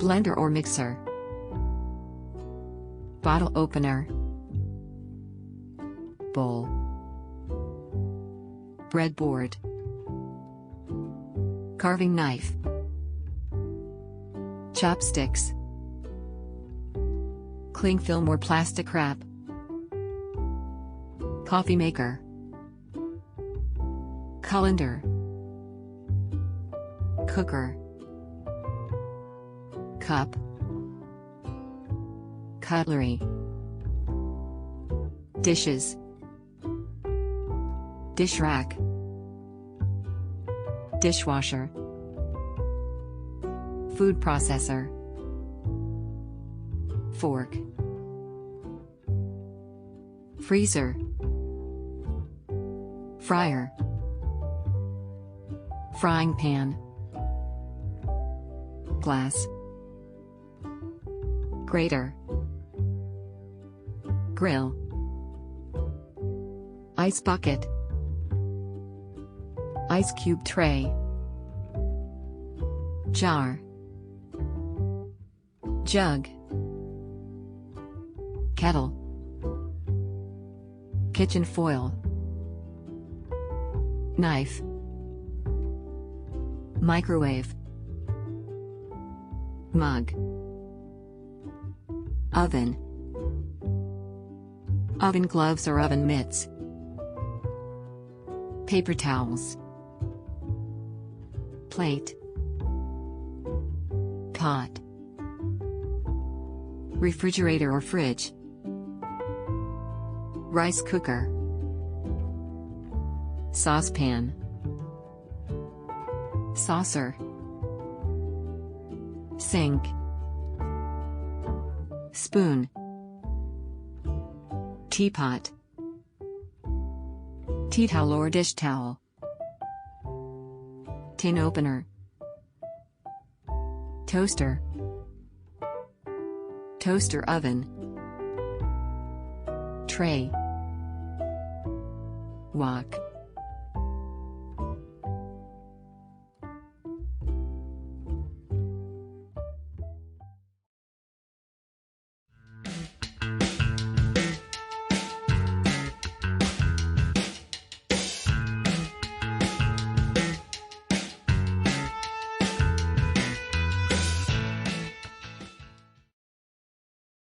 blender or mixer, bottle opener, bowl, breadboard, carving knife, chopsticks, clingfilm or plastic wrap, coffee maker, colander, cooker, cup, cutlery, dishes, dish rack, dishwasher, food processor, fork, freezer, fryer, frying pan, glass, grater, grill, ice bucket, ice cube tray, jar, jug, kettle, kitchen foil, knife, microwave, mug, oven, oven gloves or oven mitts, paper towels, plate, pot, refrigerator or fridge, rice cooker, saucepan, saucer, sink, spoon, teapot, tea towel or dish towel, tin opener, toaster, toaster oven, tray, wok.